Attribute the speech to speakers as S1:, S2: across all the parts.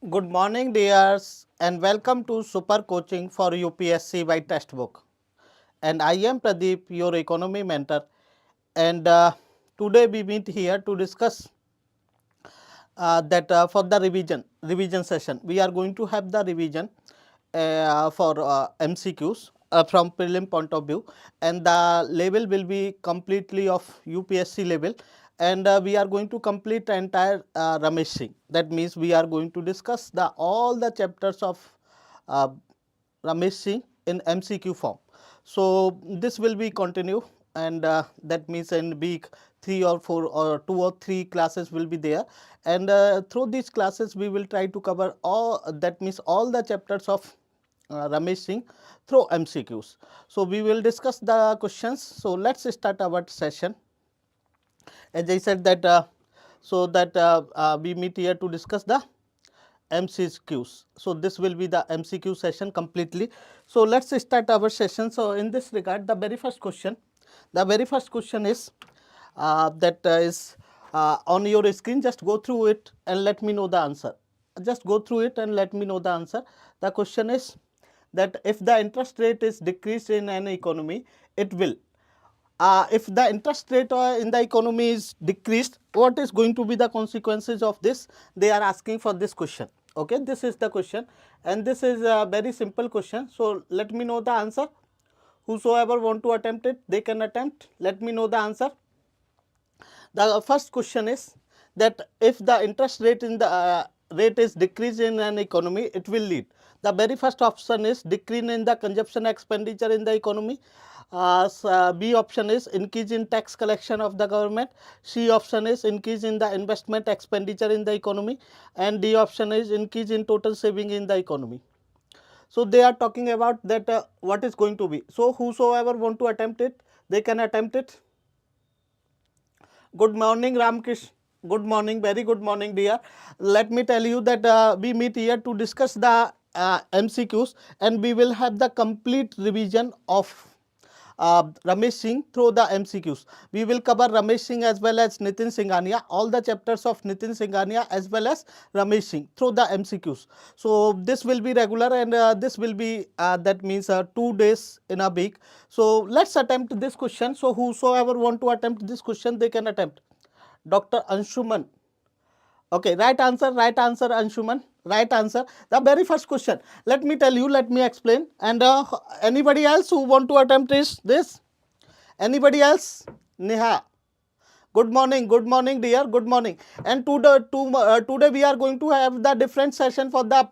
S1: Good morning, dears, and welcome to Super Coaching for UPSC by Textbook. And I am Pradeep, your economy mentor. And today we meet here to discuss that for the revision session. We are going to have the revision for MCQs from prelim point of view, and the level will be completely of UPSC level, and we are going to complete the entire Ramesh Singh. That means we are going to discuss the all the chapters of uh, Ramesh Singh in MCQ form. So this will be continue, and that means in week 3 or 4 or 2 or 3 classes will be there, and through these classes we will try to cover all, that means all the chapters of Ramesh Singh through MCQs. So we will discuss the questions. So let's start our session. As I said that we meet here to discuss the MCQs. So this will be the MCQ session completely. So let's start our session. So in this regard, the very first question is on your screen. Just go through it and let me know the answer. Just go through it and let me know the answer. The question is that if the interest rate is decreased in an economy, it will. If the interest rate in the economy is decreased, what is going to be the consequences of this? They are asking for this question. Okay, this is the question, and this is a very simple question. So let me know the answer. Whosoever want to attempt it, they can attempt. Let me know the answer. The first question is that if the interest rate in the rate is decreased in an economy, it will lead. The very first option is decrease in the consumption expenditure in the economy. B option is increase in tax collection of the government. C option is increase in the investment expenditure in the economy, and D option is increase in total saving in the economy. So they are talking about that what is going to be. So whosoever want to attempt it, they can attempt it. Good morning, Ramkish. Good morning, very good morning, dear. Let me tell you that we meet here to discuss the MCQs, and we will have the complete revision of Ramesh Singh through the MCQs. We will cover Ramesh Singh as well as Nitin Singhania, all the chapters of Nitin Singhania as well as Ramesh Singh through the MCQs. So this will be regular, and this will be that means 2 days in a week. So let's attempt this question. So whosoever want to attempt this question, they can attempt. Dr. Anshuman. Okay, right answer, Anshuman. Right answer. The very first question. Let me tell you, let me explain. And anybody else who want to attempt this? Anybody else? Neha. Good morning, dear. Good morning. And today we are going to have the different session for the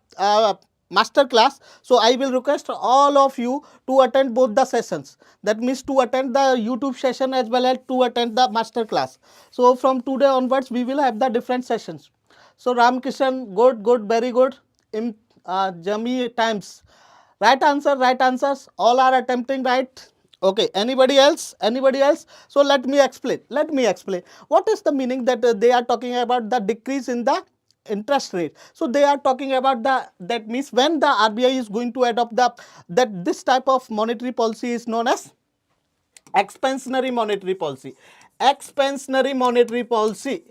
S1: master class. So I will request all of you to attend both the sessions. That means to attend the YouTube session as well as to attend the master class. So from today onwards, we will have the different sessions. So Ramkishan, good, very good. In Jami times. Right answer, right answers. All are attempting right. Okay, anybody else? Anybody else? So let me explain. Let me explain. What is the meaning that they are talking about the decrease in the interest rate? So they are talking about that means when the RBI is going to adopt that this type of monetary policy is known as expansionary monetary policy. Expansionary monetary policy.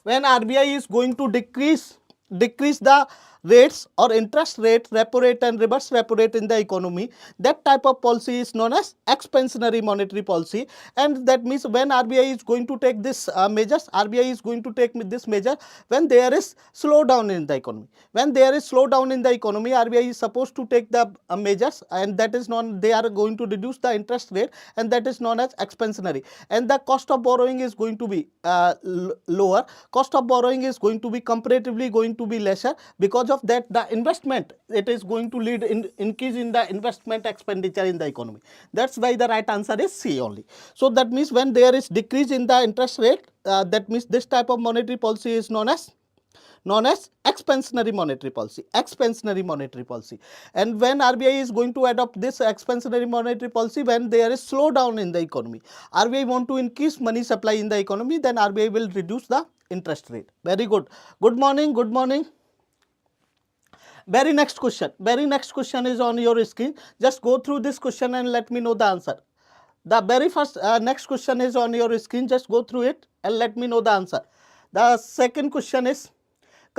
S1: When RBI is going to decrease the rates or interest rate, repo rate and reverse repo rate in the economy, that type of policy is known as expansionary monetary policy. And that means when RBI is going to take this measures, RBI is going to take this measure when there is slowdown in the economy. When there is slowdown in the economy, RBI is supposed to take the measures, and that is known, they are going to reduce the interest rate, and that is known as expansionary. And the cost of borrowing is going to be lower. Cost of borrowing is going to be comparatively going to be lesser. Because of that, the investment, it is going to lead in increase in the investment expenditure in the economy. That's why the right answer is C only. So that means when there is decrease in the interest rate, that means this type of monetary policy is known as expansionary monetary policy. Expansionary monetary policy. And when RBI is going to adopt this expansionary monetary policy, when there is slowdown in the economy, RBI want to increase money supply in the economy, then RBI will reduce the interest rate. Very good. Good morning, good morning. Very next question. Very next question is on your screen. Just go through this question and let me know the answer. The very first next question is on your screen. Just go through it and let me know the answer. The second question is,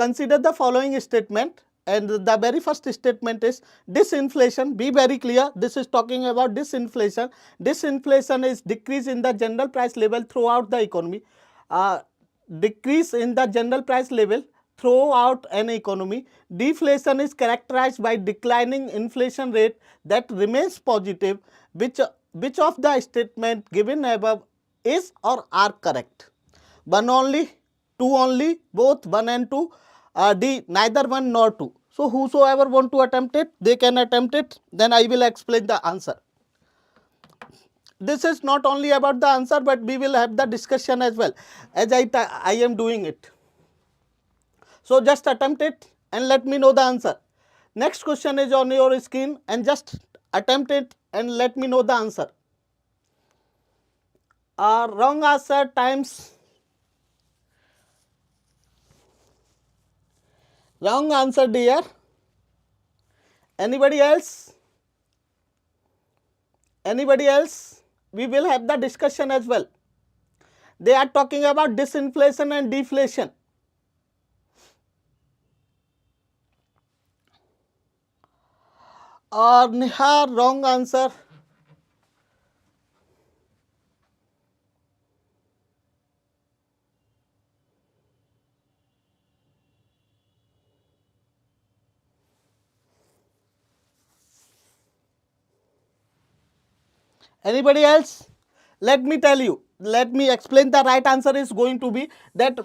S1: consider the following statement, and the very first statement is disinflation. Be very clear, this is talking about disinflation. Disinflation is decrease in the general price level throughout the economy. Decrease in the general price level throughout an economy. Deflation is characterized by declining inflation rate that remains positive. Which of the statement given above is or are correct? One only, two only, both, one and two, D, neither one nor two. So whosoever want to attempt it, they can attempt it, then I will explain the answer. This is not only about the answer, but we will have the discussion as well, as I am doing it. So just attempt it and let me know the answer. Next question is on your screen, and just attempt it and let me know the answer. Wrong answer times. Wrong answer, dear. Anybody else? Anybody else? We will have the discussion as well. They are talking about disinflation and deflation. Nihar, wrong answer. Anybody else? Let me tell you, let me explain. The right answer is going to be that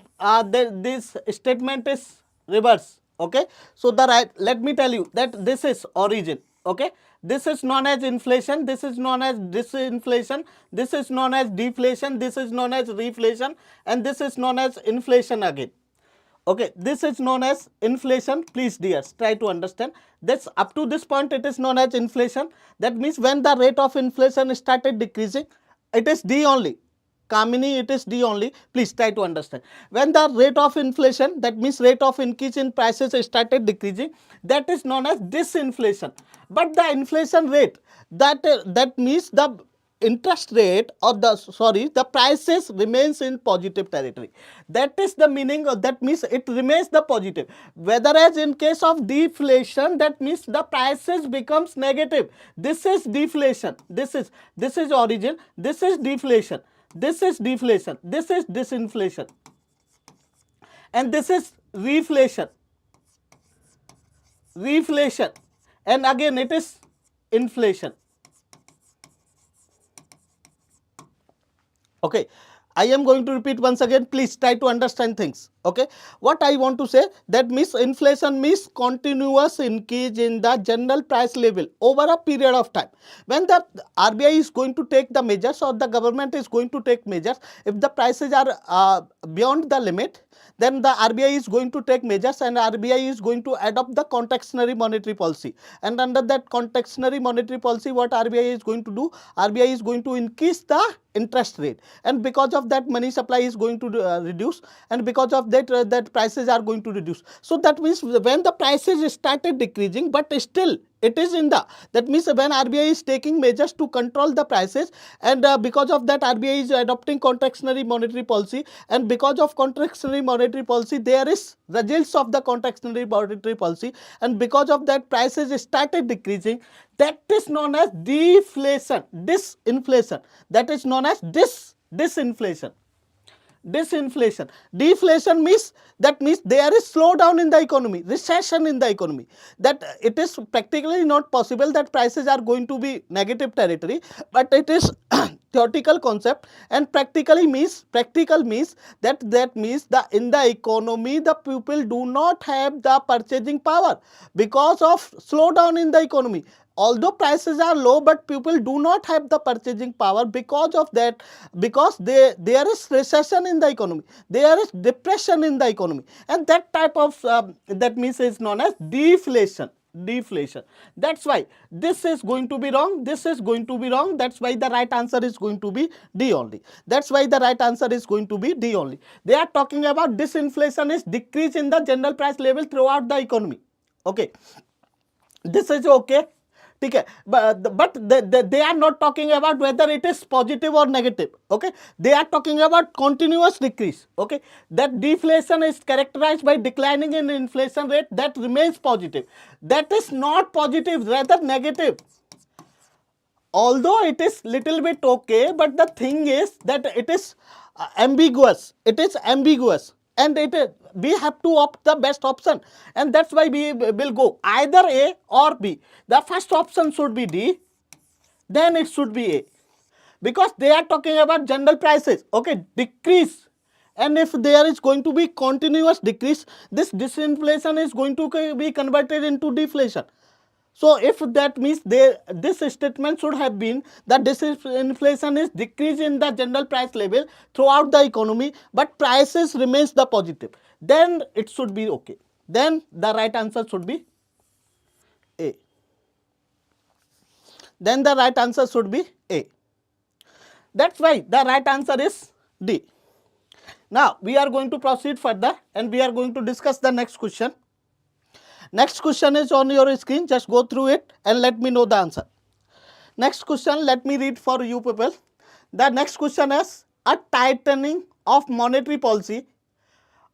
S1: this statement is reverse. Okay, so the right, let me tell you that this is origin. Okay, this is known as inflation, this is known as disinflation, this is known as deflation, this is known as reflation, and this is known as inflation again. Okay, this is known as inflation. Please dears, try to understand this. Up to this point it is known as inflation. That means when the rate of inflation started decreasing, it is D only. Kamini, it is D only. Please try to understand. When the rate of inflation, that means rate of increase in prices started decreasing, that is known as disinflation. But the inflation rate, that means the interest rate or the prices remains in positive territory. That is the meaning of, that means it remains the positive. Whereas in case of deflation, that means the prices becomes negative. This is deflation. This is origin. This is deflation. This is deflation. This is disinflation. And this is reflation. Reflation. And again it is inflation. Okay, I am going to repeat once again. Please try to understand things. Okay, what I want to say, that means inflation means continuous increase in the general price level over a period of time. When the RBI is going to take the measures, or the government is going to take measures, if the prices are beyond the limit, then the RBI is going to take measures, and RBI is going to adopt the contractionary monetary policy. And under that contractionary monetary policy, what RBI is going to do? RBI is going to increase the interest rate, and because of that money supply is going to reduce, and because of that prices are going to reduce. So that means when the prices started decreasing, but still it is in the, that means when RBI is taking measures to control the prices, and because of that RBI is adopting contractionary monetary policy, and because of contractionary monetary policy there is results of the contractionary monetary policy, and because of that prices started decreasing, that is known as deflation, disinflation. That is known as disinflation. Disinflation. Deflation means, that means there is slowdown in the economy, recession in the economy, that it is practically not possible that prices are going to be negative territory, but it is theoretical concept, and practical means that means the in the economy the people do not have the purchasing power because of slowdown in the economy. Although prices are low, but people do not have the purchasing power because of that, because there is recession in the economy, there is depression in the economy, and that type of that means is known as deflation. Deflation. That's why this is going to be wrong, this is going to be wrong. That's why the right answer is going to be D only. That's why the right answer is going to be D only. They are talking about disinflation is decrease in the general price level throughout the economy. Okay, this is okay ठीक है, but they are not talking about whether it is positive or negative. Okay, they are talking about continuous decrease. Okay, that deflation is characterized by declining in inflation rate that remains positive. That is not positive, rather negative. Although it is little bit okay, but the thing is that it is ambiguous. It is ambiguous, and we have to opt the best option, and that's why we will go either A or B. The first option should be D, then it should be A, because they are talking about general prices. Okay, decrease, and if there is going to be continuous decrease, this disinflation is going to be converted into deflation. So if that means this statement should have been that disinflation is decrease in the general price level throughout the economy, but prices remains the positive, then it should be okay. Then the right answer should be A. Then the right answer should be A. That's why the right answer is D. Now we are going to proceed further and we are going to discuss the next question. Next question is on your screen. Just go through it and let me know the answer. Next question, let me read for you people. The next question is, a tightening of monetary policy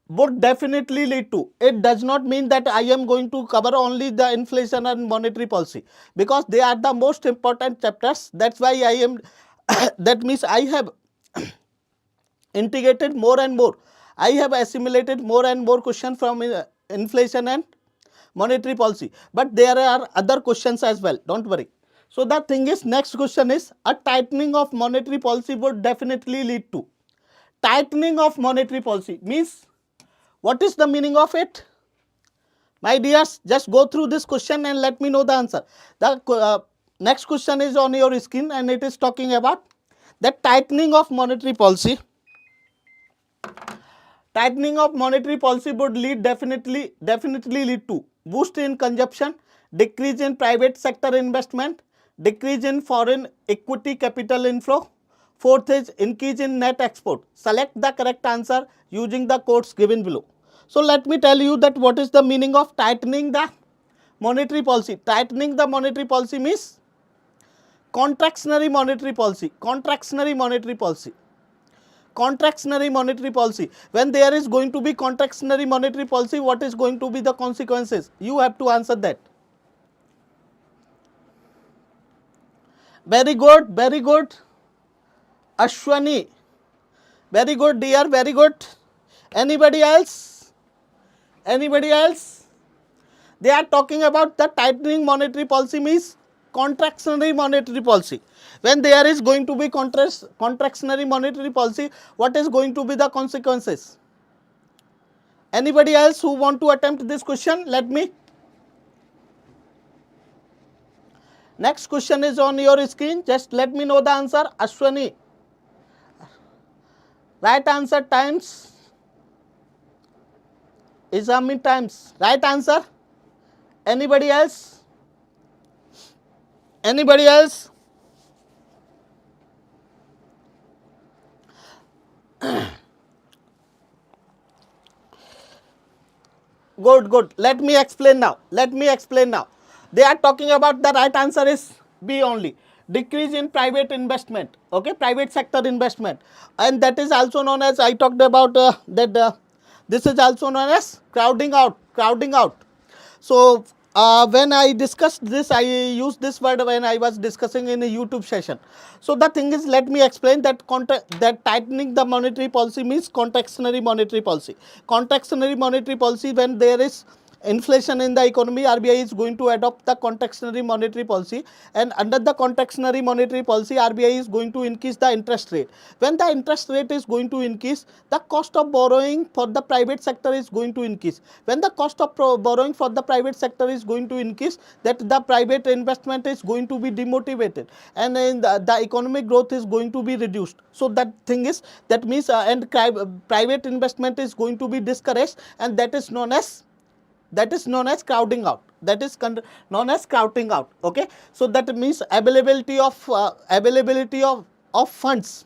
S1: would definitely lead to. It does not mean that I am going to cover only the inflation and monetary policy, because they are the most important chapters. That's why I am that means I have integrated more and more. I have assimilated more and more questions from inflation and monetary policy, but there are other questions as well, don't worry. So the thing is, next question is, a tightening of monetary policy would definitely lead to. Tightening of monetary policy means, what is the meaning of it? My dears, just go through this question and let me know the answer. The next question is on your screen and it is talking about the tightening of monetary policy. Tightening of monetary policy would definitely lead to boost in consumption, decrease in private sector investment, decrease in foreign equity capital inflow. Fourth is increase in net export. Select the correct answer using the codes given below. So let me tell you that what is the meaning of tightening the monetary policy. Tightening the monetary policy means contractionary monetary policy. Contractionary monetary policy. Contractionary monetary policy. When there is going to be contractionary monetary policy, what is going to be the consequences? You have to answer that. Very good, very good. Ashwani, very good dear, very good. Anybody else? Anybody else? They are talking about the tightening monetary policy means contractionary monetary policy. When there is going to be contractionary monetary policy, what is going to be the consequences? Anybody else who want to attempt this question? Let me. Next question is on your screen. Just let me know the answer. Ashwani. Right answer times. Isami times. Right answer. Anybody else? Anybody else? Good, good. Let me explain now. Let me explain now. They are talking about the right answer is B only. Decrease in private investment. Okay, private sector investment, and that is also known as, I talked about this is also known as crowding out. Crowding out. So when I discussed this, I used this word when I was discussing in a YouTube session. So the thing is, let me explain that that tightening the monetary policy means contractionary monetary policy. Contractionary monetary policy, when there is inflation in the economy, RBI is going to adopt the contractionary monetary policy, and under the contractionary monetary policy, RBI is going to increase the interest rate. When the interest rate is going to increase, the cost of borrowing for the private sector is going to increase. When the cost of borrowing for the private sector is going to increase, that the private investment is going to be demotivated, and then the economic growth is going to be reduced. So that thing is, that means private investment is going to be discouraged, and that is known as crowding out. That is known as crowding out. Okay, so that means availability of funds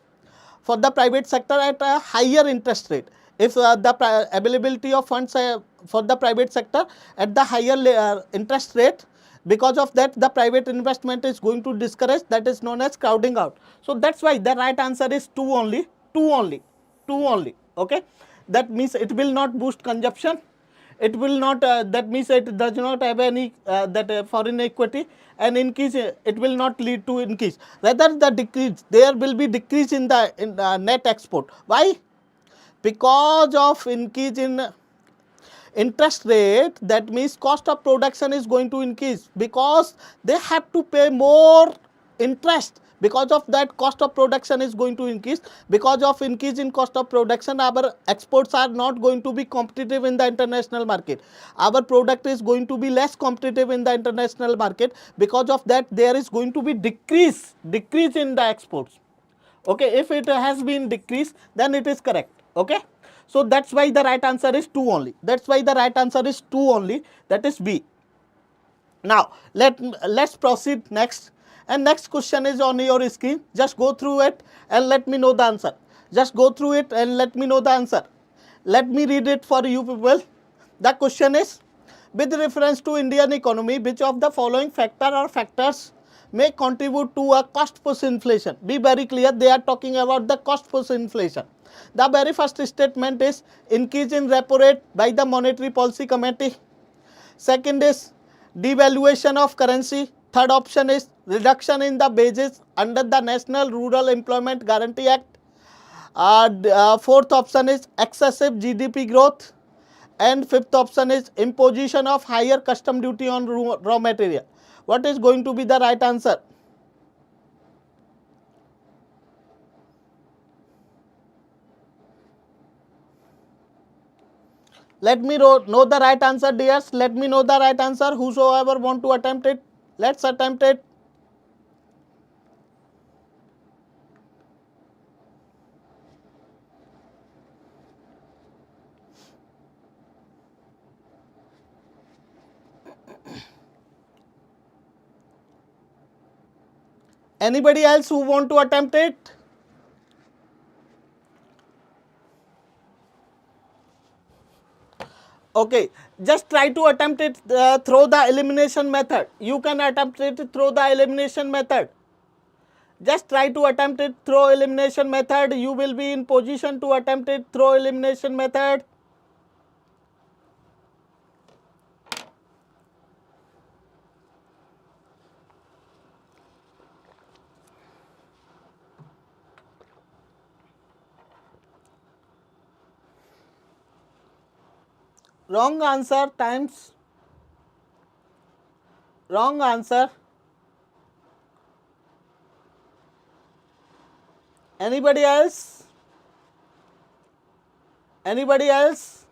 S1: for the private sector at a higher interest rate. If the availability of funds for the private sector at the higher interest rate, Because of that, the private investment is going to discourage. That is known as crowding out. So that's why the right answer is 2 only, 2 only, 2 only. Okay, that means it will not boost consumption. It will not. That means it does not have any foreign equity, and increase. It will not lead to increase. Rather, the decrease. There will be decrease in the net export. Why? Because of increase in interest rate, that means cost of production is going to increase, because they have to pay more interest. Because of that, cost of production is going to increase. Because of increase in cost of production, our exports are not going to be competitive in the international market. Our product is going to be less competitive in the international market. Because of that, there is going to be decrease in the exports. Okay, if it has been decreased, then it is correct. Okay, so that's why the right answer is 2 only. That's why the right answer is 2 only, that is B. Now let's proceed next, and next question is on your screen. Just go through it and let me know the answer. Just go through it and let me know the answer. Let me read it for you people. The question is, with reference to Indian economy, which of the following factor or factors may contribute to a cost push inflation? Be very clear, they are talking about the cost push inflation. The very first statement is increase in repo rate by the Monetary Policy Committee. Second is devaluation of currency. Third option is reduction in the wages under the National Rural Employment Guarantee Act. Fourth option is excessive GDP growth. And fifth option is imposition of higher custom duty on raw material. What is going to be the right answer? Let me know the right answer, dears. Let me know the right answer. Whosoever want to attempt it, let's attempt it. Anybody else who want to attempt it? Okay, just try to attempt it through the elimination method. You can attempt it through the elimination method. Just try to attempt it through elimination method. You will be in position to attempt it through elimination method. Wrong answer times. Wrong answer. Anybody else? Anybody else?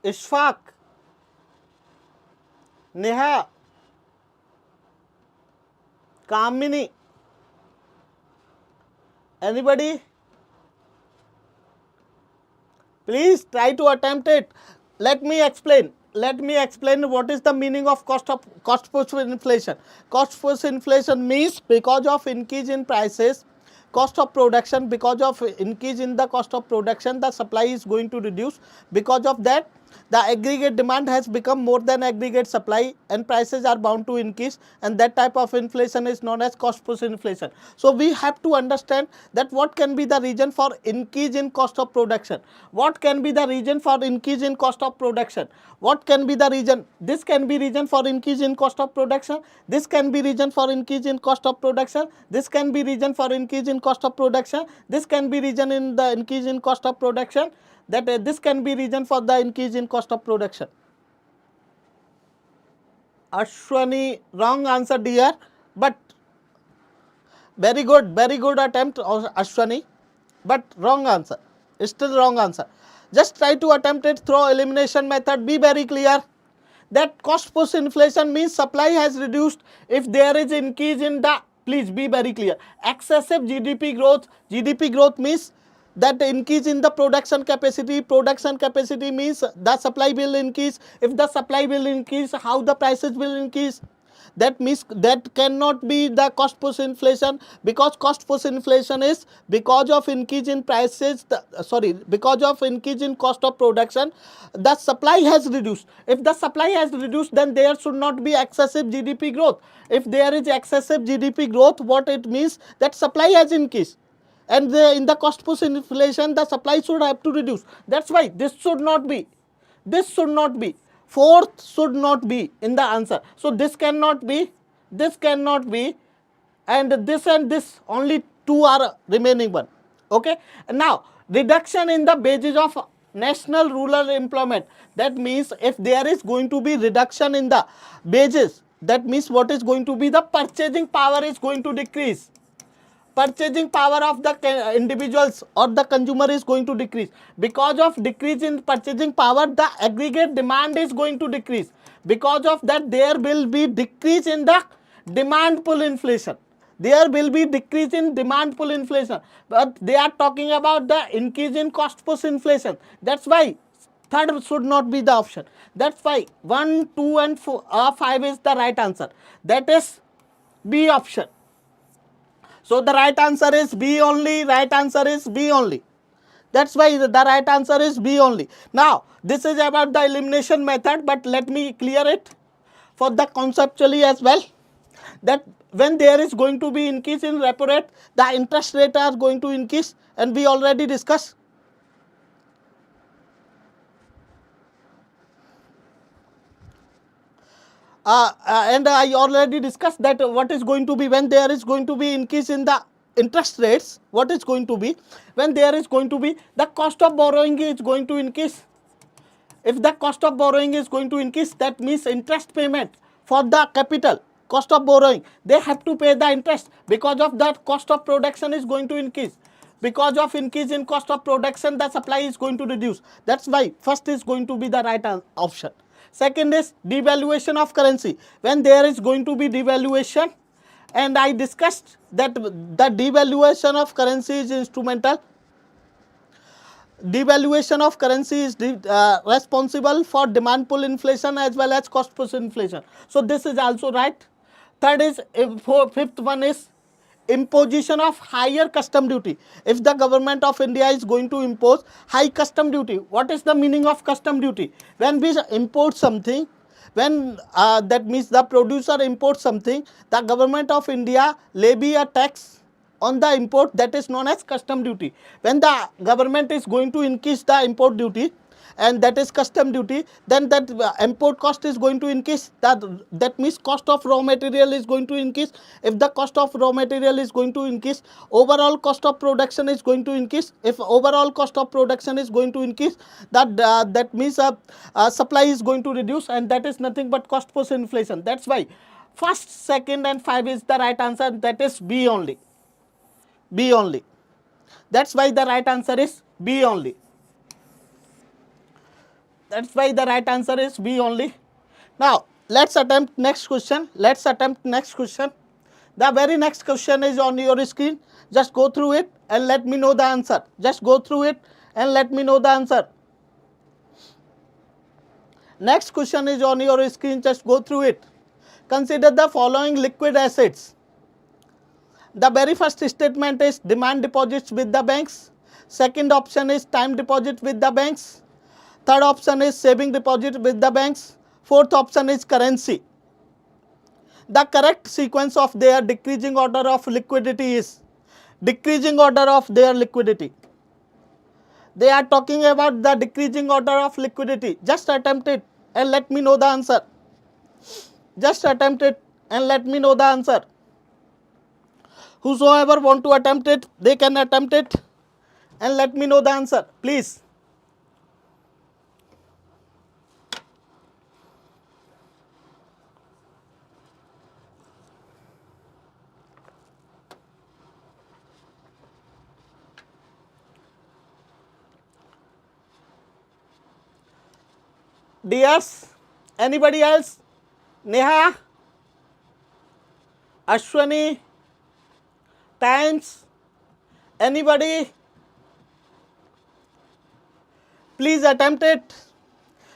S1: Ishfaq, Neha, Kamini. Anybody? Please try to attempt it. Let me explain. Let me explain what is the meaning of cost push inflation. Cost push inflation means because of increase in prices, cost of production, because of increase in the cost of production, the supply is going to reduce. Because of that, the aggregate demand has become more than aggregate supply, and prices are bound to increase, and that type of inflation is known as cost push inflation. So we have to understand that what can be the reason for increase in cost of production. What can be the reason for increase in cost of production? What can be the reason? This can be reason for increase in cost of production. This can be reason for increase in cost of production. This can be reason for increase in cost of production. This can be reason in the increase in cost of production. That this can be reason for the increase in cost of production. Ashwani, wrong answer dear, but very good attempt Ashwani, but wrong answer. It's still wrong answer. Just try to attempt it through elimination method. Be very clear that cost push inflation means supply has reduced if there is increase in the, please be very clear, excessive GDP growth. GDP growth means that increase in the production capacity. Production capacity means the supply will increase. If the supply will increase, how the prices will increase? That means that cannot be the cost push inflation, because cost push inflation is because of increase in prices, because of increase in cost of production, the supply has reduced. If the supply has reduced, then there should not be excessive GDP growth. If there is excessive GDP growth, what it means, that supply has increased, and in the cost push inflation the supply should have to reduce. That's why this should not be, this should not be, fourth should not be in the answer. So this cannot be, this cannot be, and this only two are remaining one. Okay, now reduction in the basis of national rural employment. That means if there is going to be reduction in the wages, that means what is going to be, the purchasing power is going to decrease. Purchasing power of the individuals or the consumer is going to decrease. Because of decrease in purchasing power, the aggregate demand is going to decrease. Because of that, there will be decrease in the demand pull inflation. There will be decrease in demand pull inflation. But they are talking about the increase in cost push inflation. That's why third should not be the option. That's why 1, 2 and 5 is the right answer. That is B option. So the right answer is B only, right answer is B only. That's why the right answer is B only. Now, this is about the elimination method, but let me clear it for the conceptually as well. That when there is going to be increase in repo rate, the interest rate are going to increase, and we already discussed. And I already discussed that what is going to be when there is going to be increase in the interest rates, what is going to be, when there is going to be the cost of borrowing is going to increase. If the cost of borrowing is going to increase, that means interest payment for the capital, cost of borrowing, they have to pay the interest. Because of that, cost of production is going to increase. Because of increase in cost of production, the supply is going to reduce. That's why first is going to be the right option. Second is devaluation of currency. When there is going to be devaluation, and I discussed that the devaluation of currency is instrumental. Devaluation of currency is responsible for demand pull inflation as well as cost push inflation. So this is also right. Third is, fifth one is imposition of higher custom duty. If the government of India is going to impose high custom duty, what is the meaning of custom duty? When we import something, when that means the producer imports something, the government of India levy a tax on the import, that is known as custom duty. When the government is going to increase the import duty, and that is custom duty, then that import cost is going to increase. That means cost of raw material is going to increase. If the cost of raw material is going to increase, overall cost of production is going to increase. If overall cost of production is going to increase, that means supply is going to reduce, and that is nothing but cost push inflation. That's why first, second and 5 is the right answer. That is B only. B only. That's why the right answer is B only. That's why the right answer is B only. Now, let's attempt next question. Let's attempt next question. The very next question is on your screen. Just go through it and let me know the answer. Just go through it and let me know the answer. Next question is on your screen. Just go through it. Consider the following liquid assets. The very first statement is demand deposits with the banks. Second option is time deposit with the banks. Third option is saving deposit with the banks. Fourth option is currency. The correct sequence of their decreasing order of liquidity is decreasing order of their liquidity. They are talking about the decreasing order of liquidity. Just attempt it and let me know the answer. Just attempt it and let me know the answer. Whosoever want to attempt it, they can attempt it and let me know the answer, please. Dears, anybody else? Neha, Ashwani, Times, anybody? Please attempt it.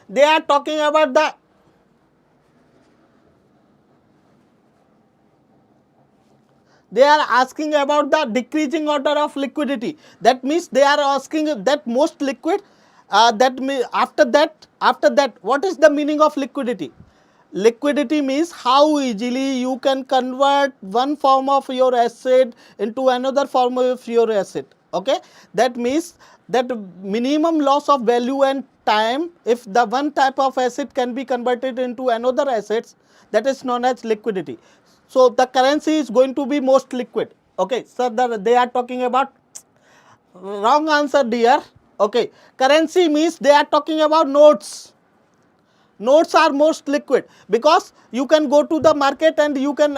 S1: They are talking about the They are asking about the decreasing order of liquidity. That means they are asking that most liquid. After that, what is the meaning of liquidity? Liquidity means how easily you can convert one form of your asset into another form of your asset. Okay, that means that minimum loss of value and time if the one type of asset can be converted into another assets, that is known as liquidity. So the currency is going to be most liquid. Okay, so they are talking about wrong answer, dear. Okay, currency means they are talking about notes. Notes are most liquid because you can go to the market and you can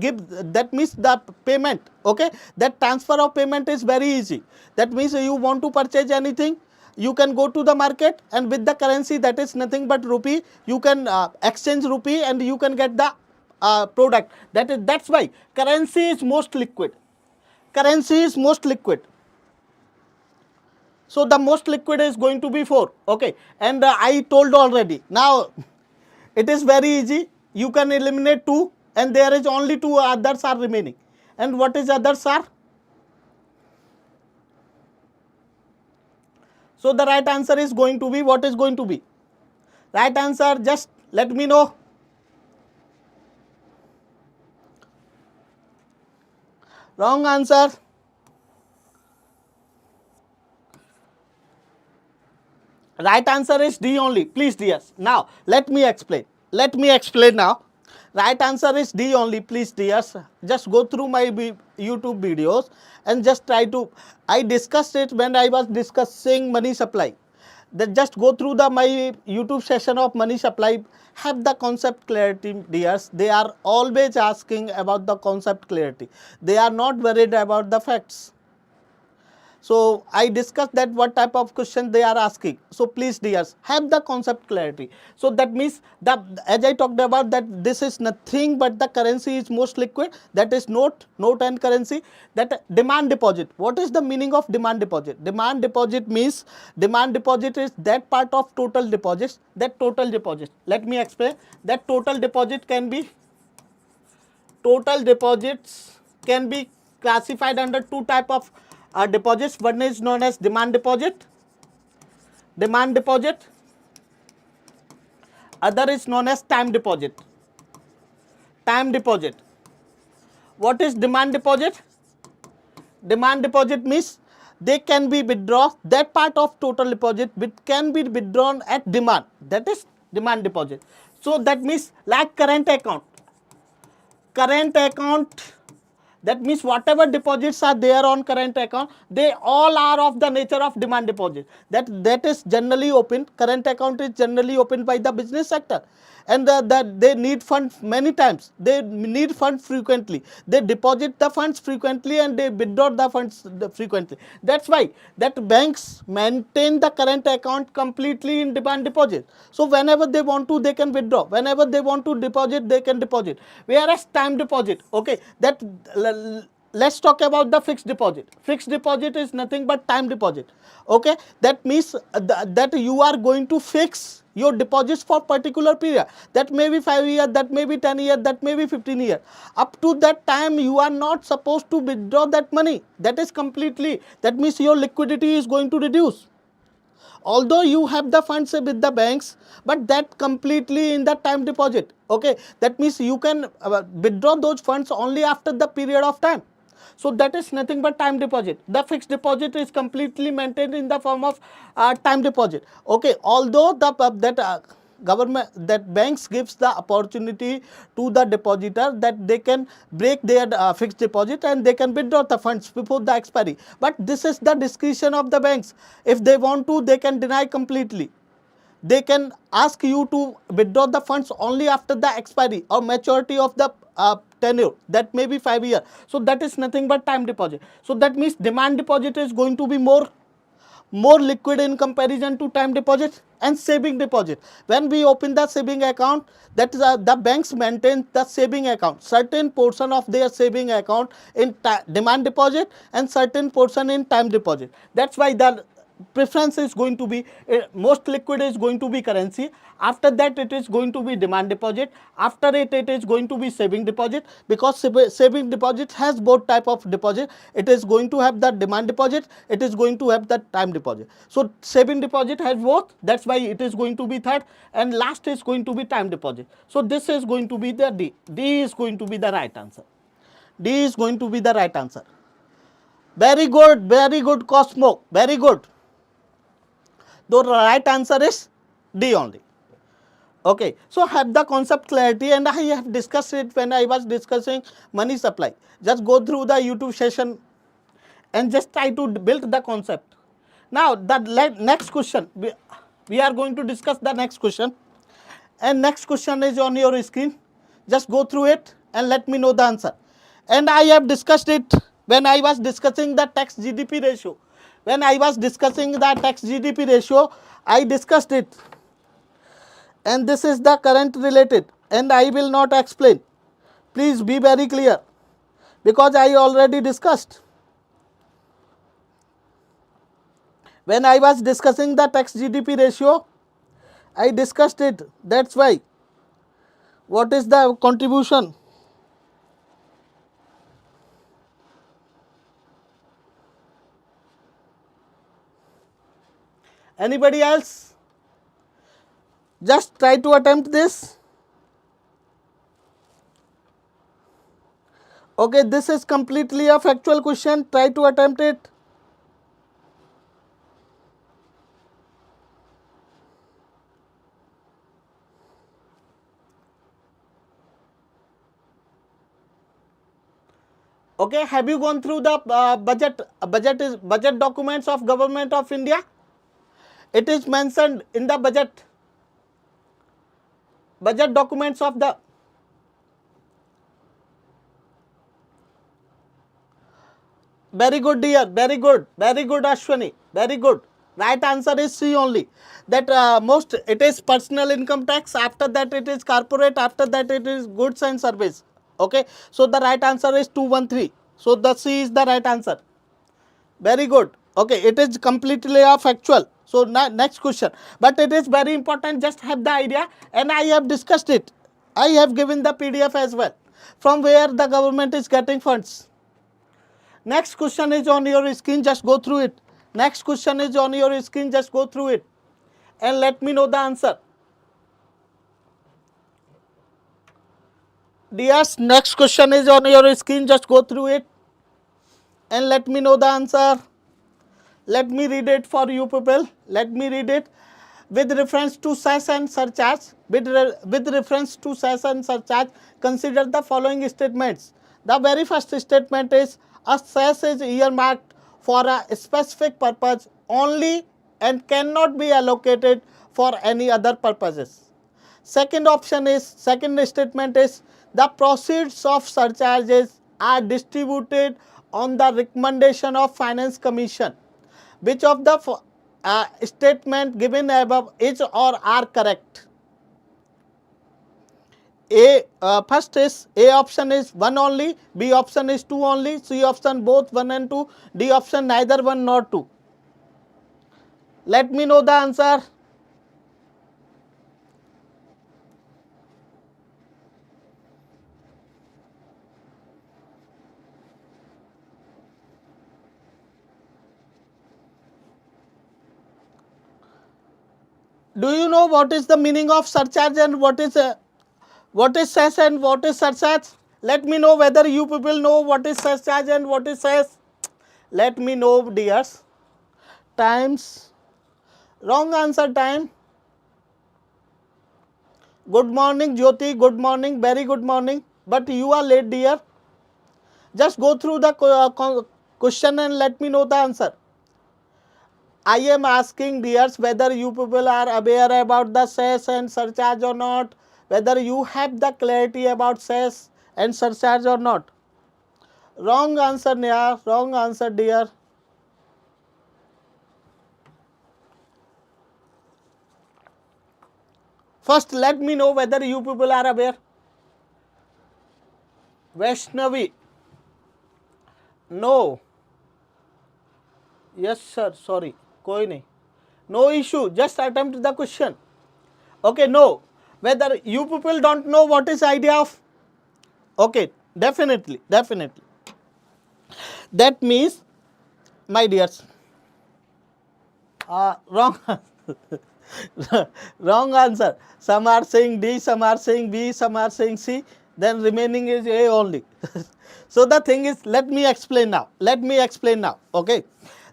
S1: give, that means the payment. Okay, that transfer of payment is very easy. That means you want to purchase anything, you can go to the market and with the currency that is nothing but rupee, you can exchange rupee and you can get the product. That's why currency is most liquid. Currency is most liquid. So the most liquid is going to be 4. Okay, and I told already. Now it is very easy. You can eliminate 2 and there is only 2 others are remaining. And what is others are? So the right answer is going to be, what is going to be? Right answer, just let me know. Wrong answer. Right answer is D only. Please, dears. Now, let me explain. Let me explain now. Right answer is D only. Please, dears. Just go through my YouTube videos and just try to. I discussed it when I was discussing money supply. Then just go through my YouTube session of money supply. Have the concept clarity, dears. They are always asking about the concept clarity. They are not worried about the facts. So I discussed that what type of question they are asking. So please, dears, have the concept clarity. So that means that as I talked about that this is nothing but the currency is most liquid. That is note and currency. That demand deposit. What is the meaning of demand deposit? Demand deposit means demand deposit is that part of total deposits. That total deposit. Let me explain. That total deposit can be deposits can be classified under 2 type of deposits. One is known as demand deposit. Other is known as time deposit. What is demand deposit? Demand deposit means they can be withdrawn. That part of total deposit which can be withdrawn at demand. That is demand deposit. So that means like current account. That means whatever deposits are there on current account, they all are of the nature of demand deposit. That is generally opened. Current account is generally opened by the business sector, and that they need funds many times. They need funds frequently. They deposit the funds frequently and they withdraw the funds frequently. That's why that banks maintain the current account completely in demand deposit. So whenever they want to, they can withdraw. Whenever they want to deposit, they can deposit. Whereas time deposit, okay, that let's talk about the fixed deposit. Fixed deposit is nothing but time deposit. Okay, that means that you are going to fix your deposits for particular period. That may be 5 years, that may be 10 years, that may be 15 years. Up to that time, you are not supposed to withdraw that money. That is completely, that means your liquidity is going to reduce. Although you have the funds with the banks, but that completely in the time deposit. Okay, that means you can withdraw those funds only after the period of time. So that is nothing but time deposit. The fixed deposit is completely maintained in the form of time deposit. Okay, although government, that banks gives the opportunity to the depositor that they can break their fixed deposit and they can withdraw the funds before the expiry. But this is the discretion of the banks. If they want to, they can deny completely. They can ask you to withdraw the funds only after the expiry or maturity of the tenure. That may be 5 years. So that is nothing but time deposit. So that means demand deposit is going to be more liquid in comparison to time deposit and saving deposit. When we open the saving account, that is the banks maintain the saving account. Certain portion of their saving account in demand deposit and certain portion in time deposit. That's why the preference is going to be, most liquid is going to be currency. After that it is going to be demand deposit. After it is going to be saving deposit, because saving deposit has both type of deposit. It is going to have the demand deposit, it is going to have the time deposit. So saving deposit has both, that's why it is going to be third, and last is going to be time deposit. So this is going to be the D. D is going to be the right answer. D is going to be the right answer. Very good, Cosmo, very good. The right answer is D only. Okay, so have the concept clarity, and I have discussed it when I was discussing money supply. Just go through the YouTube session and just try to build the concept. Now the next question, we are going to discuss the next question, and next question is on your screen. Just go through it and let me know the answer. And I have discussed it when I was discussing the tax GDP ratio. When I was discussing the tax GDP ratio, I discussed it, and this is the current related, and I will not explain. Please be very clear, because I already discussed. When I was discussing the tax GDP ratio, I discussed it. That's why. What is the contribution? Anybody else? Just try to attempt this. Okay, this is completely a factual question. Try to attempt it. Okay, have you gone through the budget documents of Government of India? It is mentioned in the budget documents of the. Very good, dear. Very good, Ashwani. Very good. Right answer is C only. That most it is personal income tax. After that it is corporate. After that it is goods and service. Okay. So the right answer is 213. So the C is the right answer. Very good. Okay. It is completely a factual. So next question. But it is very important. Just have the idea, and I have discussed it. I have given the PDF as well. From where the government is getting funds. Next question is on your screen, just go through it. Next question is on your screen, just go through it and let me know the answer. Dears, next question is on your screen, just go through it and let me know the answer. Let me read it for you people. Let me read it. With reference to cess and surcharge, with reference to cess and surcharge, consider the following statements. The very first statement is, a cess is earmarked for a specific purpose only and cannot be allocated for any other purposes. Second statement is, the proceeds of surcharges are distributed on the recommendation of Finance Commission. Which of the statement given above is or are correct? First is A option is 1 only, B option is 2 only, C option both 1 and 2, D option neither 1 nor 2. Let me know the answer. Do you know what is the meaning of surcharge and what is cess and what is surcharge? Let me know whether you people know what is surcharge and what is cess. Let me know, dears. Times. Wrong answer time. Good morning, Jyoti. Good morning. Very good morning. But you are late, dear. Just go through the question and let me know the answer. I am asking, dears, whether you people are aware about the cess and surcharge or not. Whether you have the clarity about cess and surcharge or not. Wrong answer, Neha. Wrong answer, dear. First, let me know whether you people are aware. Vaishnavi. No. Yes, sir. Sorry. कोई नहीं, no issue, just attempt the question. Okay, no, whether you people don't know what is idea of, okay, definitely, that means, my dears, wrong. Wrong answer. Some are saying D, some are saying B, some are saying C, then remaining is A only. So the thing is, let me explain now. Okay.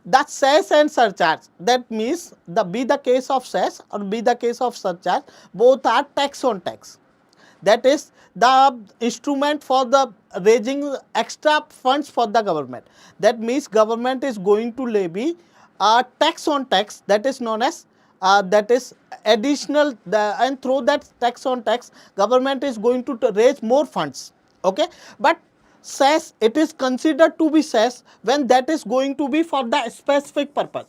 S1: The cess and surcharge, that means be the case of cess or be the case of surcharge, both are tax on tax. That is the instrument for the raising extra funds for the government. That means government is going to levy tax on tax, that is known as that is additional, and through that tax on tax government is going to raise more funds. Okay, but cess, it is considered to be cess when that is going to be for the specific purpose.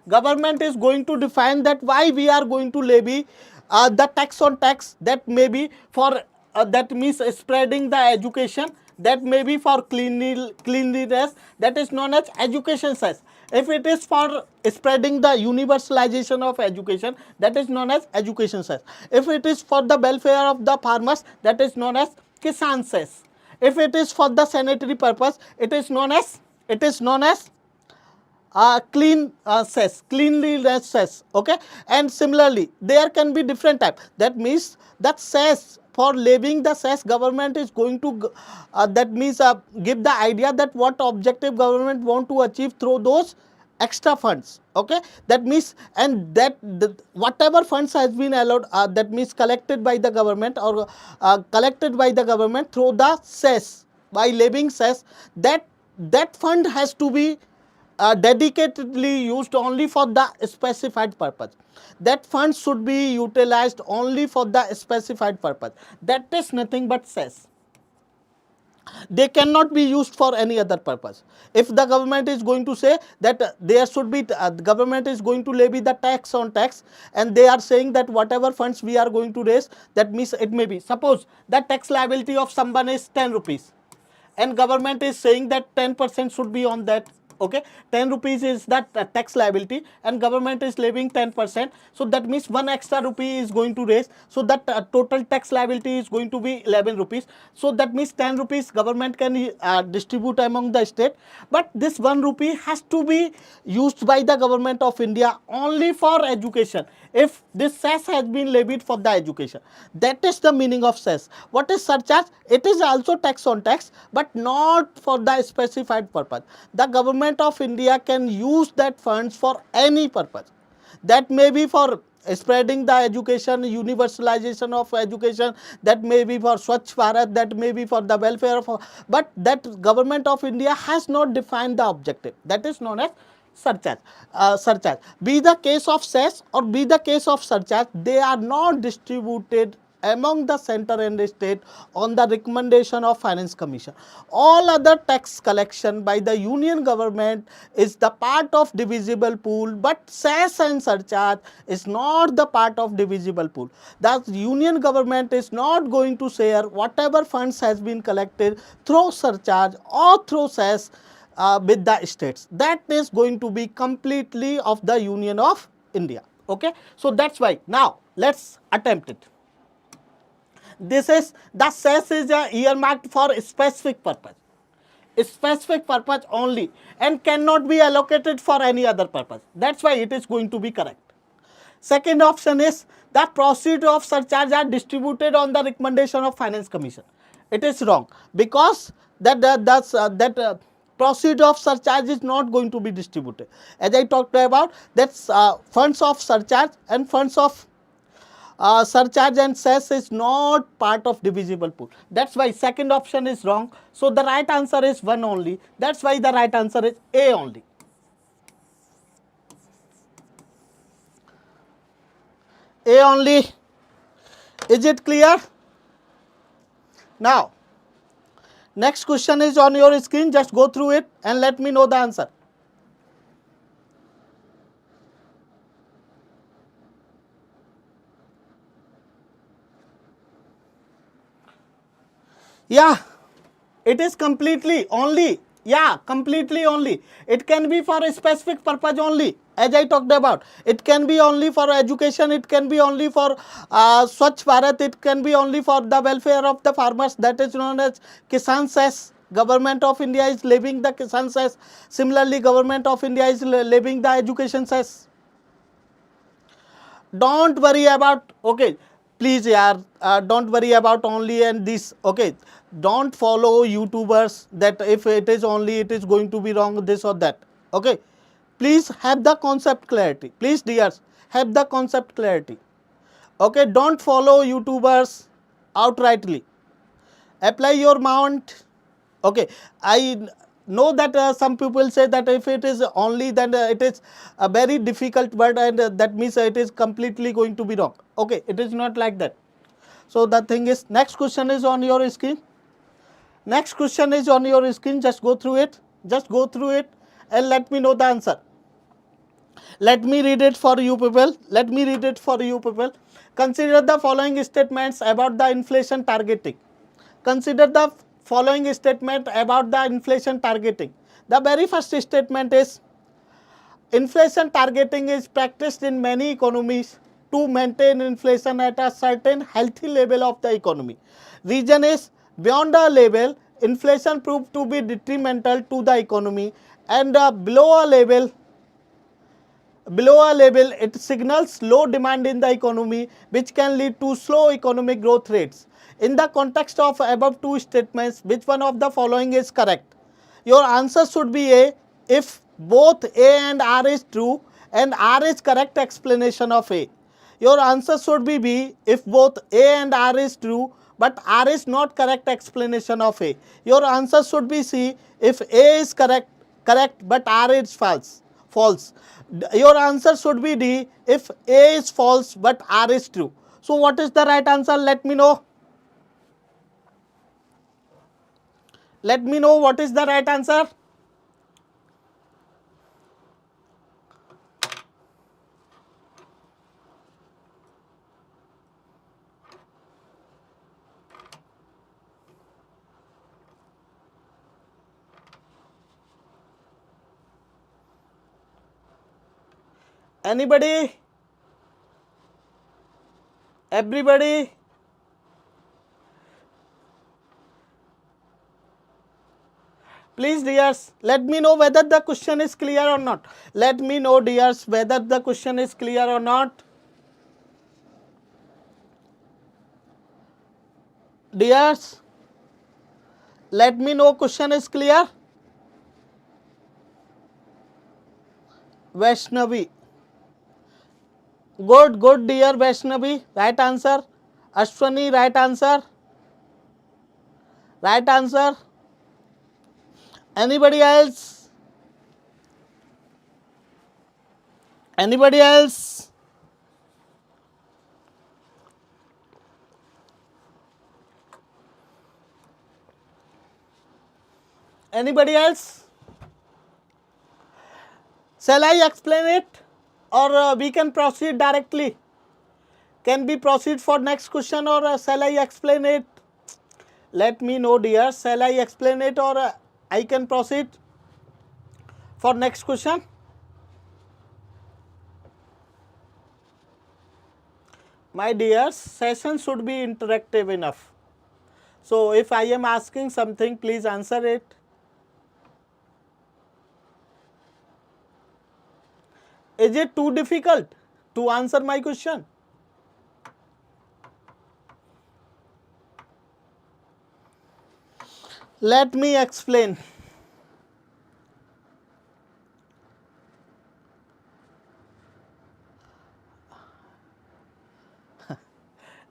S1: Government is going to define that why we are going to levy the tax on tax, that may be for that means spreading the education, that may be for cleanliness, that is known as education cess. If it is for spreading the universalization of education, that is known as education cess. If it is for the welfare of the farmers, that is known as kisan cess. If it is for the sanitary purpose, it is known as cleanliness cess. Okay, and similarly there can be different type. That means that cess, for levying the cess, government is going to that means give the idea that what objective government want to achieve through those extra funds. Okay, that means, and that whatever funds has been allowed, that means collected by the government or collected by the government through the cess, by levying cess, that fund has to be dedicatedly used only for the specified purpose. That fund should be utilized only for the specified purpose. That is nothing but cess. They cannot be used for any other purpose. If the government is going to say that there should be, the government is going to levy the tax on tax, and they are saying that whatever funds we are going to raise, that means it may be, suppose the tax liability of someone is 10 rupees, and government is saying that 10% should be on that. Okay, 10 rupees is that tax liability, and government is levying 10%, so that means 1 extra rupee is going to raise, so that total tax liability is going to be 11 rupees. So that means 10 rupees government can distribute among the state, but this 1 rupee has to be used by the government of India only for education. If this cess has been levied for the education, that is the meaning of cess. What is surcharge? It is also tax on tax, but not for the specified purpose. The government of India can use that funds for any purpose. That may be for spreading the education, universalization of education, that may be for Swachh Bharat, that may be for the welfare of, but that government of India has not defined the objective. That is known as surcharge. Be the case of cess or be the case of surcharge, they are not distributed among the center and the state on the recommendation of Finance Commission. All other tax collection by the union government is the part of divisible pool, but cess and surcharge is not the part of divisible pool. The union government is not going to share whatever funds has been collected through surcharge or through cess with the states. That is going to be completely of the Union of India. Okay, so that's why now let's attempt it. This is the cess is earmarked for a specific purpose, only, and cannot be allocated for any other purpose. That's why it is going to be correct. Second option is the proceeds of surcharge are distributed on the recommendation of Finance Commission. It is wrong, because that proceeds of surcharge is not going to be distributed. As I talked about, that's funds of surcharge and funds of surcharge and cess is not part of divisible pool. That's why second option is wrong. So the right answer is 1 only. That's why the right answer is A only. A only. Is it clear? Now, next question is on your screen. Just go through it and let me know the answer. Yeah, it is completely only. Yeah, completely only. It can be for a specific purpose only. As I talked about, it can be only for education, it can be only for Swachh Bharat, it can be only for the welfare of the farmers, that is known as Kisan Cess. Government of India is levying the Kisan Cess. Similarly, Government of India is levying the education cess. Don't worry about, okay, please yaar, don't worry about only and this, okay, don't follow YouTubers that if it is only it is going to be wrong this or that, okay. Please have the concept clarity, please dears, have the concept clarity, okay. Don't follow YouTubers outrightly, apply your mind. Okay, I know that some people say that if it is only, then it is a very difficult word, and that means it is completely going to be wrong. Okay, it is not like that. So the thing is, next question is on your screen. Next question is on your screen. Just go through it. Just go through it and let me know the answer. Let me read it for you people. Let me read it for you people. Consider the following statements about the inflation targeting. Consider the following statement about the inflation targeting. The very first statement is, inflation targeting is practiced in many economies to maintain inflation at a certain healthy level of the economy. Reason is, beyond a level, inflation proved to be detrimental to the economy, and below a level, it signals low demand in the economy, which can lead to slow economic growth rates. In the context of above two statements, which one of the following is correct? Your answer should be A, if both A and R is true and R is correct explanation of A. Your answer should be B, if both A and R is true but R is not correct explanation of A. Your answer should be C, if A is correct but R is false. Your answer should be D, if A is false but R is true. So what is the right answer? Let me know. Let me know what is the right answer. Anybody? Everybody? Please dears, let me know whether the question is clear or not. Let me know dears whether the question is clear or not. Dears, let me know question is clear. Vaishnavi. Good dear Vaishnavi. Right answer. Ashwani, right answer. Right answer. Anybody else? Anybody else? Anybody else? Shall I explain it, or we can proceed directly? Can we proceed for next question, or shall I explain it? Let me know dear, shall I explain it, or I can proceed for next question? My dears, session should be interactive enough. So if I am asking something, please answer it. Is it too difficult to answer my question? Let me explain.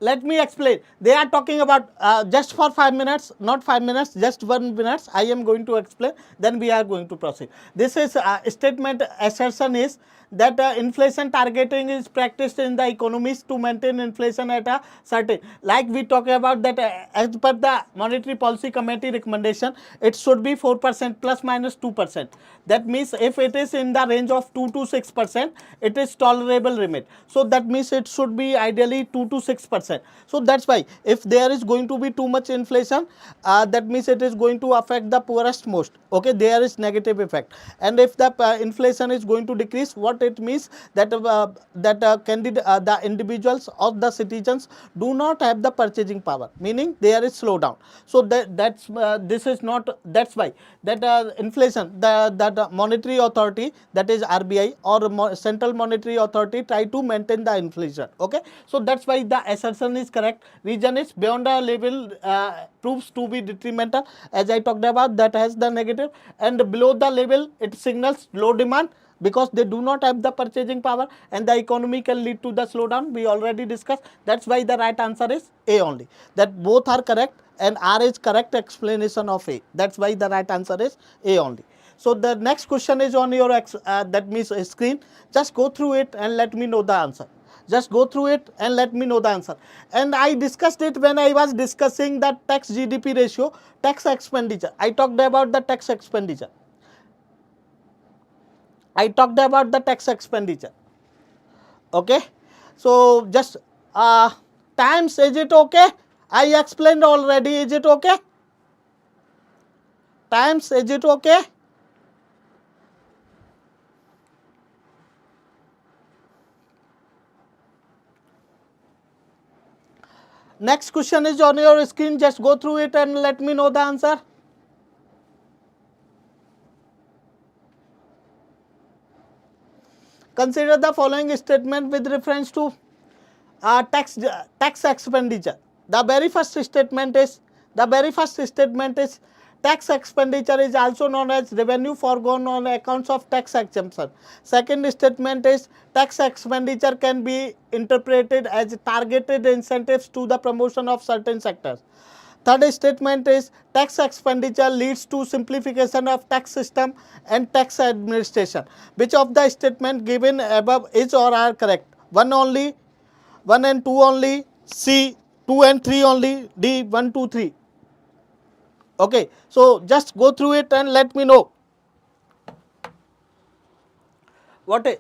S1: Let me explain. They are talking about just for 5 minutes, not 5 minutes, just 1 minute. I am going to explain, then we are going to proceed. This is statement assertion is that inflation targeting is practiced in the economies to maintain inflation at a certain, like we talk about that as per the monetary policy committee recommendation, it should be 4% plus minus 2%. That means if it is in the range of 2 to 6%, it is tolerable limit. So that means it should be ideally 2 to 6%. percent. So that's why if there is going to be too much inflation, that means it is going to affect the poorest most. Okay, there is negative effect. And if the inflation is going to decrease, what it means that the individuals or the citizens do not have the purchasing power, meaning there is slowdown. So this is not, that's why that inflation, that monetary authority, that is RBI or central monetary authority, try to maintain the inflation. Okay, so that's why the assertion is correct. Reason is beyond a level proves to be detrimental, as I talked about, that has the negative, and below the level it signals low demand because they do not have the purchasing power, and the economy can lead to the slowdown. We already discussed. That's why the right answer is A only. That both are correct, and R is correct explanation of A. That's why the right answer is A only. So the next question is on your that means screen. Just go through it and let me know the answer. Just go through it and let me know the answer. And I discussed it when I was discussing the tax GDP ratio, tax expenditure. I talked about the tax expenditure. I talked about the tax expenditure. Okay, so just times, is it okay? I explained already. Is it okay? Times, is it okay? Next question is on your screen. Just go through it and let me know the answer. Consider the following statement with reference to tax expenditure. The very first statement is tax expenditure is also known as revenue foregone on accounts of tax exemption. Second statement is tax expenditure can be interpreted as targeted incentives to the promotion of certain sectors. Third statement is tax expenditure leads to simplification of tax system and tax administration. Which of the statement given above is or are correct? One only, 1 and 2 only, C 2 and 3 only, D 1, 2, 3. Okay, so just go through it and let me know what is.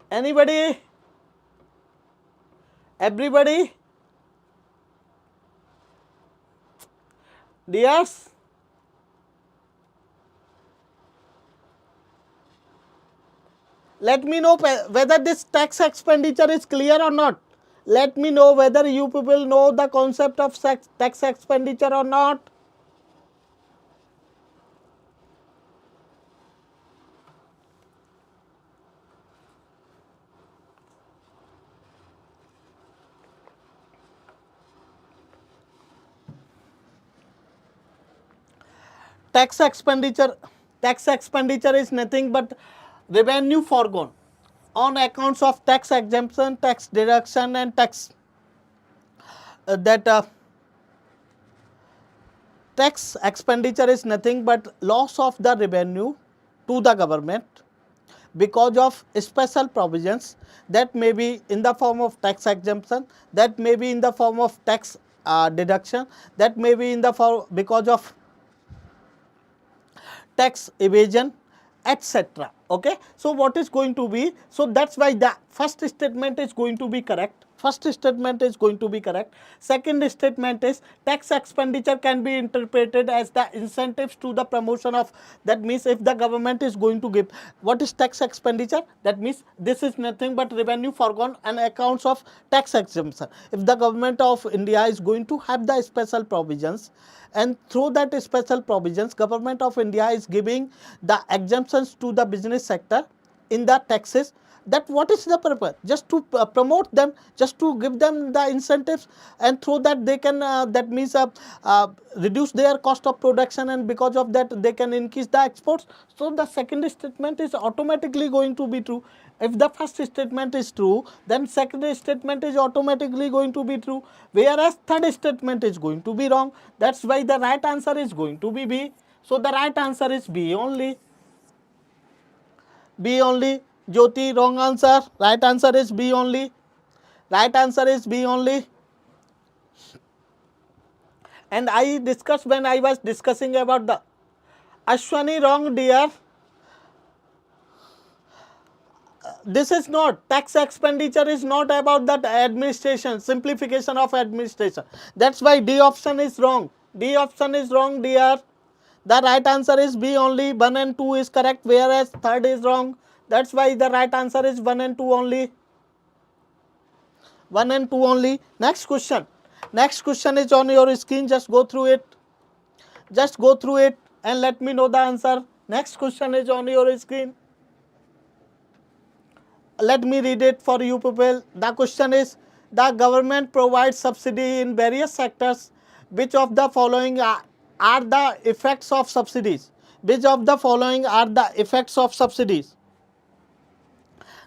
S1: Anybody? Everybody? Dears? Let me know whether this tax expenditure is clear or not. Let me know whether you people know the concept of tax expenditure or not. Tax expenditure is nothing but revenue foregone on accounts of tax exemption, tax deduction, and tax tax expenditure is nothing but loss of the revenue to the government because of special provisions, that may be in the form of tax exemption, that may be in the form of tax deduction, that may be in the form because of tax evasion, etc. Okay, so what is going to be, so that's why the first statement is going to be correct. Second statement is tax expenditure can be interpreted as the incentives to the promotion of, that means if the government is going to give, what is tax expenditure? That means this is nothing but revenue foregone and accounts of tax exemption. If the government of India is going to have the special provisions, and through that special provisions, government of India is giving the exemptions to the business sector in the taxes, that what is the purpose? Just to promote them, just to give them the incentives, and through that they can that means reduce their cost of production, and because of that they can increase the exports. So the second statement is automatically going to be true. If the first statement is true, then second statement is automatically going to be true, whereas third statement is going to be wrong. That's why the right answer is going to be B. So the right answer is B only. B only. Jyoti, wrong answer. Right answer is B only. Right answer is B only. And I discussed when I was discussing about the Ashwani, wrong dear. this is not, tax expenditure is not about that administration, simplification of administration. That's why D option is wrong. D option is wrong, dear. The right answer is B only. 1 and 2 is correct, whereas third is wrong. That's why the right answer is 1 and 2 only. 1 and 2 only. Next question. Next question is on your screen. Just go through it. Just go through it and let me know the answer. Next question is on your screen. Let me read it for you people. The question is, the government provides subsidy in various sectors. Which of the following are the effects of subsidies? Which of the following are the effects of subsidies?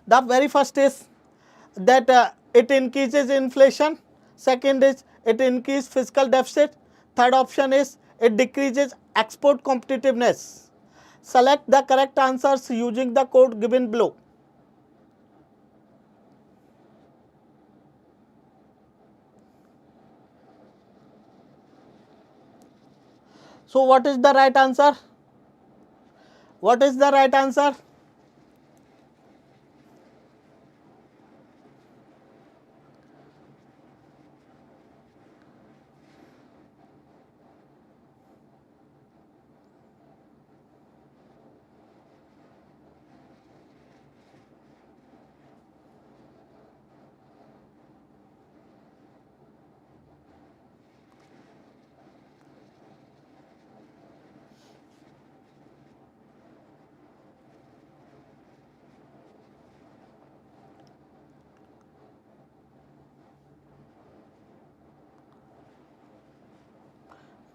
S1: The very first is that it increases inflation. Second is it increases fiscal deficit. Third option is it decreases export competitiveness. Select the correct answers using the code given below. So what is the right answer? What is the right answer?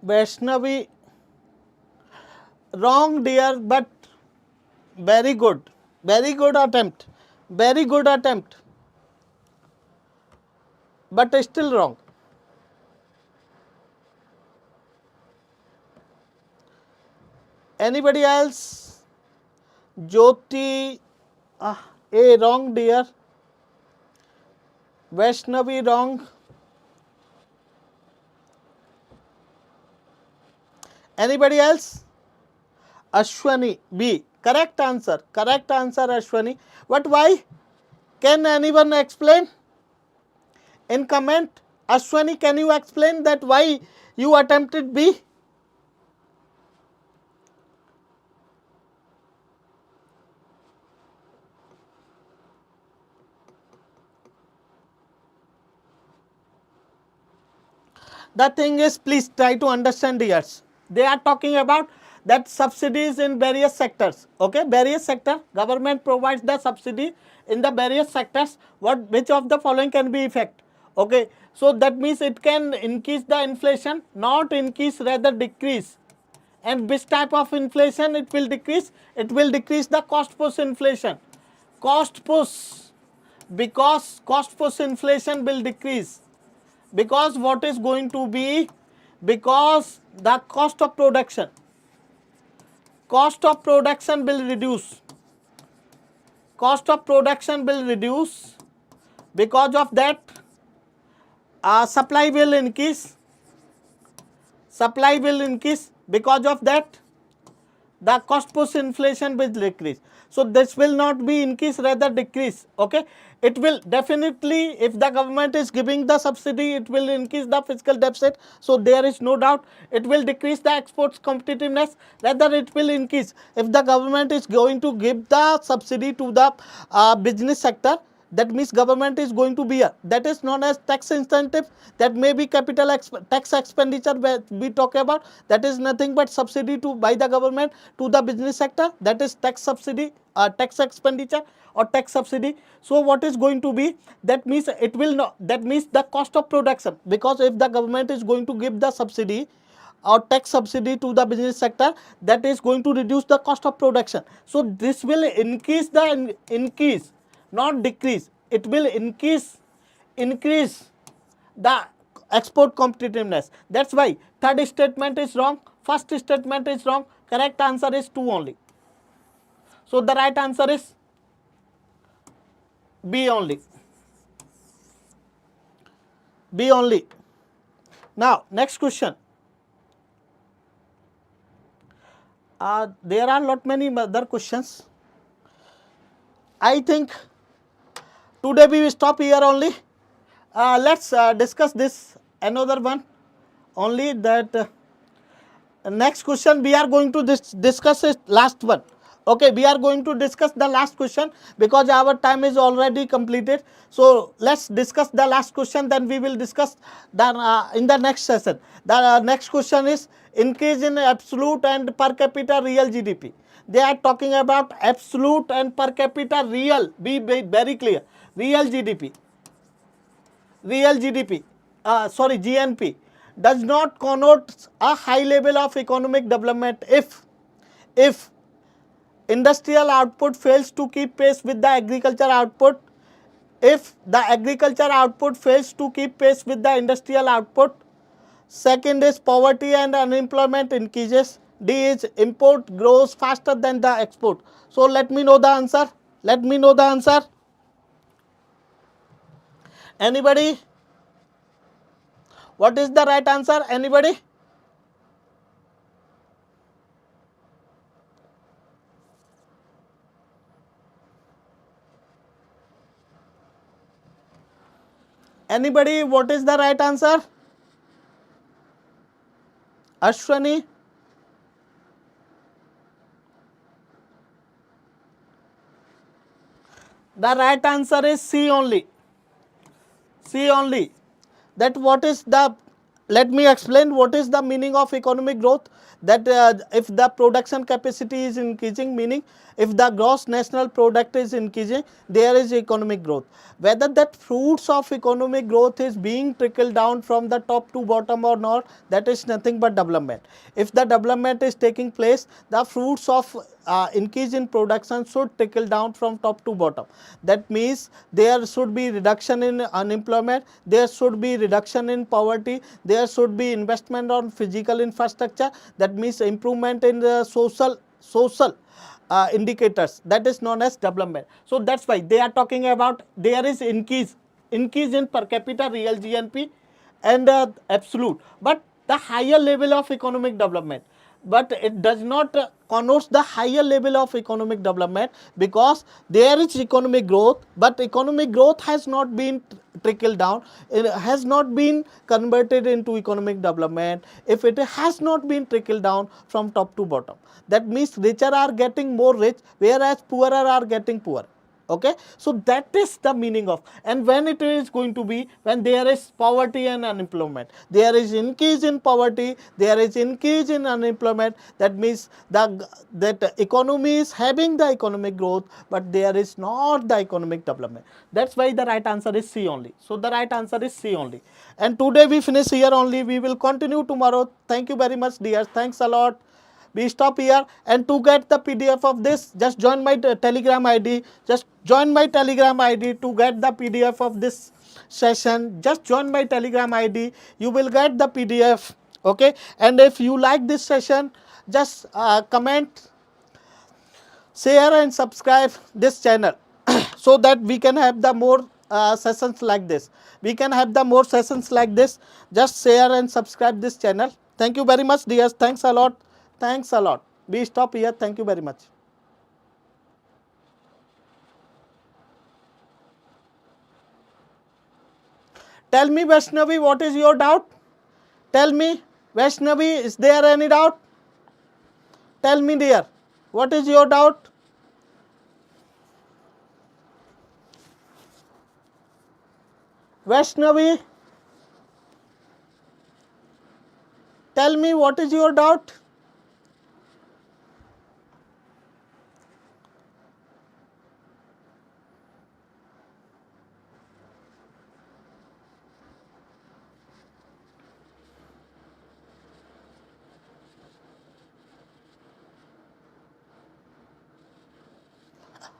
S1: Vaishnavi, wrong dear, but very good. Very good attempt. Very good attempt. But still wrong. Anybody else? Jyoti, A wrong dear. Vaishnavi wrong. Anybody else? Ashwani, B. Correct answer. Correct answer, Ashwani. But why? Can anyone explain? In comment, Ashwani, can you explain that why you attempted B? The thing is, please try to understand, dears. They are talking about that subsidies in various sectors. Okay, various sector, government provides the subsidy in the various sectors. Which of the following can be effect? Okay, so that means it can increase the inflation, not increase, rather decrease. And which type of inflation it will decrease? It will decrease the cost push inflation. Cost push, because cost push inflation will decrease. Because what is going to be? Because the cost of production will reduce. Cost of production will reduce. Because of that, supply will increase. Supply will increase. Because of that, the cost push inflation will decrease. So this will not be increase, rather decrease. Okay, it will definitely, if the government is giving the subsidy, it will increase the fiscal deficit. So there is no doubt it will decrease the exports competitiveness, rather it will increase. If the government is going to give the subsidy to the business sector, that means government is going to bear. That is known as tax incentive. That may be capital tax expenditure we talk about. That is nothing but subsidy to by the government to the business sector. That is tax subsidy, tax expenditure or tax subsidy. So what is going to be? That means it will not. That means the cost of production. Because if the government is going to give the subsidy or tax subsidy to the business sector, that is going to reduce the cost of production. So this will increase the increase, not decrease. It will increase the export competitiveness. That's why third statement is wrong, first statement is wrong. Correct answer is 2 only. So the right answer is B only. B only. Now next question. There are lot many other questions. I think today we will stop here only. Let's discuss this another one only, that next question we are going to discuss is last one. Okay, we are going to discuss the last question because our time is already completed. So let's discuss the last question, then we will discuss in the next session. The next question is increase in absolute and per capita real GDP. They are talking about absolute and per capita real. Be very clear. Real GDP. GNP does not connote a high level of economic development if industrial output fails to keep pace with the agriculture output, if the agriculture output fails to keep pace with the industrial output. Second is poverty and unemployment increases. D is import grows faster than the export. So let me know the answer. Let me know the answer. Anybody? What is the right answer? Anybody? Anybody? What is the right answer? Ashwani? The right answer is C only. C only. That what is the, let me explain what is the meaning of economic growth. That if the production capacity is increasing, meaning if the gross national product is increasing, there is economic growth. Whether that fruits of economic growth is being trickled down from the top to bottom or not, that is nothing but development. If the development is taking place, the fruits of increase in production should trickle down from top to bottom. That means there should be reduction in unemployment, there should be reduction in poverty, there should be investment on physical infrastructure. That means improvement in the social indicators, that is known as development. So that's why they are talking about there is increase in per capita real GNP and absolute, but the higher level of economic development. But it does not connotes the higher level of economic development, because there is economic growth, but economic growth has not been trickled down, it has not been converted into economic development. If it has not been trickled down from top to bottom, that means richer are getting more rich, whereas poorer are getting poor. Okay, so that is the meaning of. And when it is going to be, when there is poverty and unemployment, there is increase in poverty, there is increase in unemployment, that means that economy is having the economic growth, but there is not the economic development. That's why the right answer is C only. So the right answer is C only. And today we finish here only. We will continue tomorrow. Thank you very much, dear. Thanks a lot. We stop here, and to get the PDF of this, just join my Telegram ID. Just join my Telegram ID to get the PDF of this session. Just join my Telegram ID. You will get the PDF. Okay, and if you like this session, just comment, share and subscribe this channel so that we can have the more sessions like this. We can have the more sessions like this. Just share and subscribe this channel. Thank you very much, dears. Thanks a lot. Thanks a lot. We stop here. Thank you very much. Tell me, Vaishnavi, what is your doubt? Tell me, Vaishnavi, is there any doubt? Tell me, dear, what is your doubt? Vaishnavi, tell me, what is your doubt?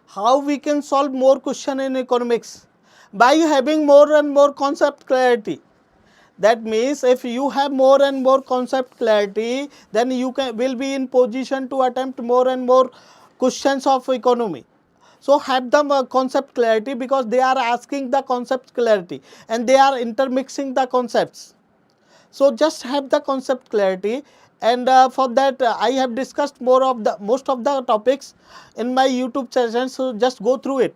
S1: How we can solve more question in economics? By having more and more concept clarity. That means if you have more and more concept clarity, then you will be in position to attempt more and more questions of economy. So have the concept clarity, because they are asking the concept clarity and they are intermixing the concepts. So just have the concept clarity, and for that I have discussed most of the topics in my YouTube channel, so just go through it.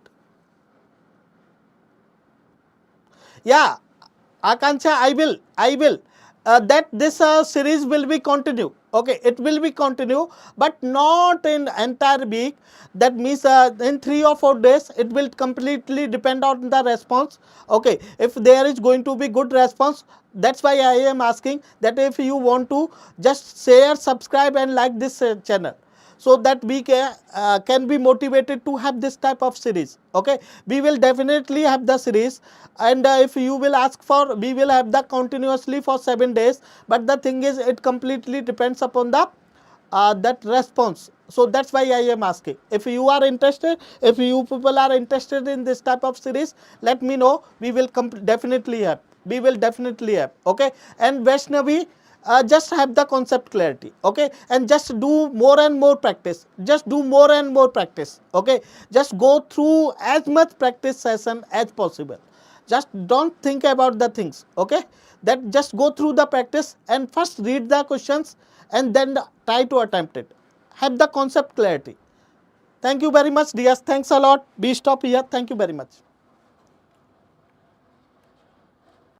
S1: Yeah, Akansha, I will. That this series will be continue. Okay, it will be continue, but not in entire week. That means in 3 or 4 days, it will completely depend on the response. Okay, if there is going to be good response, that's why I am asking that if you want to just share, subscribe, and like this channel, so that we can be motivated to have this type of series. Okay, we will definitely have the series, and if you will ask for, we will have the continuously for 7 days, but the thing is it completely depends upon the that response. So that's why I am asking, if you are interested, if you people are interested in this type of series, let me know. We will definitely have, we will definitely have. Okay, and Vaishnavi, just have the concept clarity. Okay, and just do more and more practice, just do more and more practice. Okay, just go through as much practice session as possible. Just don't think about the things. Okay, that just go through the practice and first read the questions and then try to attempt it. Have the concept clarity. Thank you very much, dears. Thanks a lot. We stop here. Thank you very much.